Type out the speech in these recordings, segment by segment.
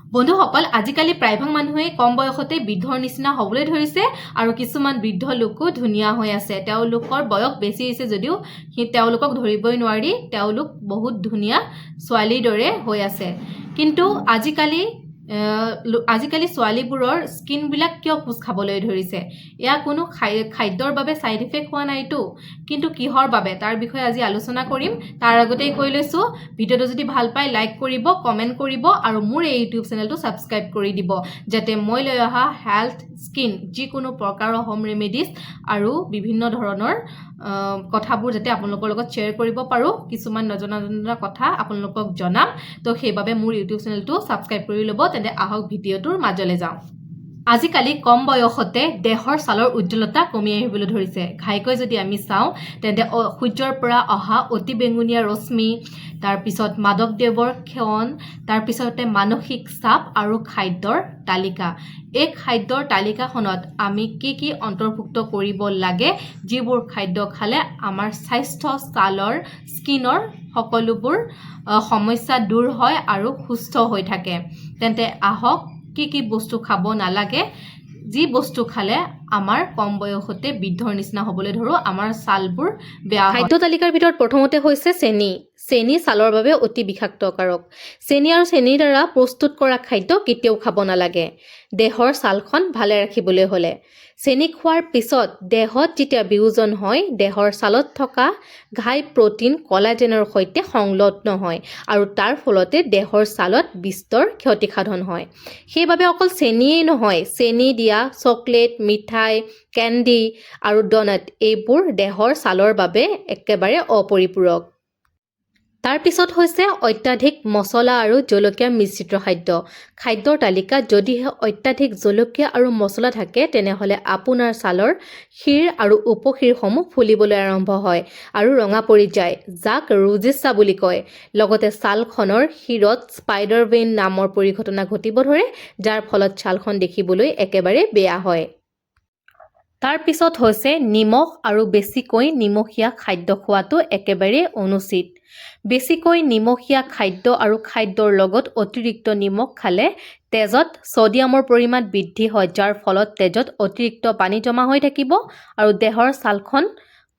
বন্ধুসকল আজিকালি প্ৰায়ভাগ মানুহে কম বয়সতে বৃদ্ধৰ নিচিনা হ'বলৈ ধৰিছে আৰু কিছুমান বৃদ্ধ লোকো ধুনীয়া হৈ আছে তেওঁলোকৰ বয়স বেছি হৈছে যদিও তেওঁলোকক ধৰিবই নোৱাৰি তেওঁলোক বহুত ধুনীয়া ছোৱালীৰ দৰে হৈ আছে কিন্তু আজিকালি ছোৱালীবোৰৰ স্কিন বিলাক কিয় কোচ খাবলৈ ধৰিছে এয়া কোনো খাদ্যৰ বাবে সাইড ইফেক্ট হোৱা নাইতো কিন্তু কিহৰ বাবে তাৰ বিষয়ে আজি আলোচনা কৰিম তাৰ আগতেই কৈ লৈছো ভিডিওটো যদি ভাল পায় লাইক কৰিব কমেন্ট কৰিব আৰু মোৰ এই ইউটিউব চেনেলটো সাবস্ক্ৰাইব কৰি দিব যাতে মই লৈ অহা হেলথ স্কিন যিকোনো প্ৰকাৰৰ হোম ৰেমেডিজ আৰু বিভিন্ন ধৰণৰ কথাবোৰ যাতে আপোনালোকৰ লগত শ্বেয়াৰ কৰিব পাৰো কিছুমান নজনা কথা আপোনালোকক জনাম তো সেইবাবে মোৰ ইউটিউব চেনেলটো সাবস্ক্ৰাইব কৰি ল'ব তেন্তে আহক ভিডিওটোৰ মাজলৈ যাওঁ আজিকালি কম বয়সতে দেহৰ ছালৰ উজ্জ্বলতা কমি আহিবলৈ ধৰিছে ঘাইকৈ যদি আমি চাওঁ তেন্তে সূৰ্যৰ পৰা অহা অতি বেঙুনীয়া ৰশ্মি তাৰ পিছত মাদক দ্ৰব্যৰ সেৱন তাৰ পিছতে মানসিক চাপ আৰু খাদ্যৰ তালিকা এই খাদ্যৰ তালিকাখনত আমি কি অন্তৰ্ভুক্ত কৰিব লাগে যিবোৰ খাদ্য খালে আমাৰ স্বাস্থ্য ছালৰ স্কিনৰ সকলোবোৰ সমস্যা দূৰ হয় আৰু সুস্থ হৈ থাকে তেন্তে আহক কি বস্তু খাব নালাগে যি বস্তু খালে আমাৰ কম বয়সতে বৃদ্ধৰ নিচিনা হ'বলৈ ধৰো আমাৰ ছালবোৰ বেয়া খাদ্য তালিকাৰ ভিতৰত প্ৰথমতে হৈছে চেনি ছালৰ বাবে অতি বিষাক্তকাৰক চেনি আৰু চেনিৰ দ্বাৰা প্ৰস্তুত কৰা খাদ্য কেতিয়াও খাব নালাগে দেহৰ ছালখন ভালে ৰাখিবলৈ হলে চেনি খোৱাৰ পিছত দেহত যেতিয়া বিয়োজন হয় দেহৰ ছালত থকা ঘাই প্ৰটিন কলাজেনৰ সৈতে সংলগ্ন হয় আৰু তাৰ ফলতে দেহৰ ছালত বিস্তৰ ক্ষতিসাধন হয় সেইবাবে অকল চেনিয়েই নহয় চেনি দিয়া চকলেট মিঠাই কেণ্ডি আৰু ডনাট এইবোৰ দেহৰ ছালৰ বাবে একেবাৰে অপৰিপূৰক তাৰ পিছত হৈছে অত্যাধিক মছলা আৰু জলকীয়া মিশ্ৰিত খাদ্যৰ তালিকাত যদিহে অত্যাধিক জলকীয়া আৰু মছলা থাকে তেনেহলে আপোনাৰ ছালৰ শিৰ আৰু উপশিৰসমূহ ফুলিবলৈ আৰম্ভ হয় আৰু ৰঙা পৰি যায় যাক ৰোজিচা বুলি কয় লগতে ছালখনৰ শিৰত স্পাইডাৰ ভেইন নামৰ পৰিঘটনা ঘটিব ধৰে যাৰ ফলত ছালখন দেখিবলৈ একেবাৰে বেয়া হয় তাৰ পিছত হৈছে নিমখ আৰু বেছিকৈ নিমখীয়া খাদ্য খোৱাটো একেবাৰে অনুচিত বেছিকৈ নিমখীয়া খাদ্য আৰু খাদ্যৰ লগত অতিৰিক্ত নিমখ খালে তেজত সোডিয়ামৰ পৰিমাণ বৃদ্ধি হয় যাৰ ফলত তেজত অতিৰিক্ত পানী জমা হৈ থাকিব আৰু দেহৰ ছালখন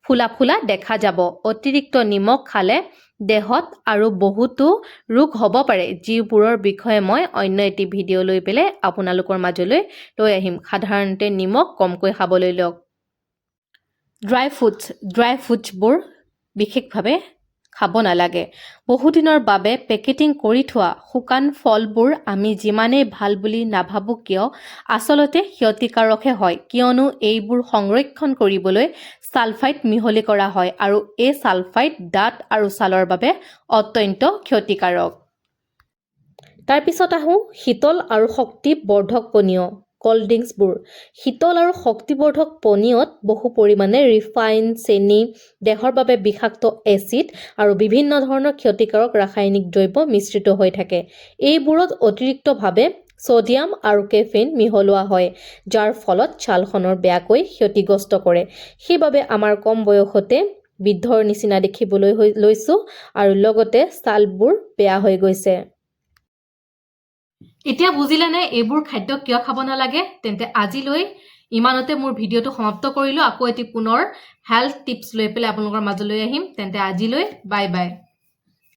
ফুলা দেখা যাব অতিৰিক্ত নিমখ খালে দেহত আৰু বহুতো ৰোগ হ'ব পাৰে যিবোৰৰ বিষয়ে মই অন্য এটি ভিডিঅ' লৈ পেলাই আপোনালোকৰ মাজলৈ লৈ আহিম সাধাৰণতে নিমখ কমকৈ খাবলৈ লওক ড্ৰাই ফ্ৰুটছবোৰ বিশেষভাৱে খাব নালাগে বহুদিনৰ বাবে পেকেটিং কৰি থোৱা শুকান ফলবোৰ আমি যিমানেই ভাল বুলি নাভাবো কিয় আচলতে ক্ষতিকাৰকহে হয় কিয়নো এইবোৰ সংৰক্ষণ কৰিবলৈ সালফাইড মিহলি কৰা হয় আৰু এই সালফাইড দাঁত আৰু ছালৰ বাবে অত্যন্ত ক্ষতিকাৰক তাৰ পিছত আহো শীতল আৰু শক্তি বৰ্ধক পানীয় কোল্ড ড্ৰিংকছবোৰ শীতল আৰু শক্তিবৰ্ধক পানীয়ত বহু পৰিমাণে ৰিফাইন চেনি দেহৰ বাবে বিষাক্ত এচিড আৰু বিভিন্ন ধৰণৰ ক্ষতিকাৰক ৰাসায়নিক দ্ৰব্য মিশ্ৰিত হৈ থাকে এইবোৰত অতিৰিক্তভাৱে সোডিয়াম আৰু কেফেইন মিহলোৱা হয় যাৰ ফলত ছালখনৰ বেয়াকৈ ক্ষতিগ্ৰস্ত কৰে সেইবাবে আমাৰ কম বয়সতে বৃদ্ধৰ নিচিনা দেখিবলৈ লৈছো আৰু লগতে ছালবোৰ বেয়া হৈ গৈছে এতিয়া বুজিলানে এইবোৰ খাদ্য কিয় খাব নালাগে তেন্তে আজিলৈ ইমানতে মোৰ ভিডিওটো সমাপ্ত কৰিলো আকৌ এটি পুনৰ হেলথ টিপছ লৈ পেলাই আপোনালোকৰ মাজলৈ আহিম তেন্তে আজিলৈ বাই বাই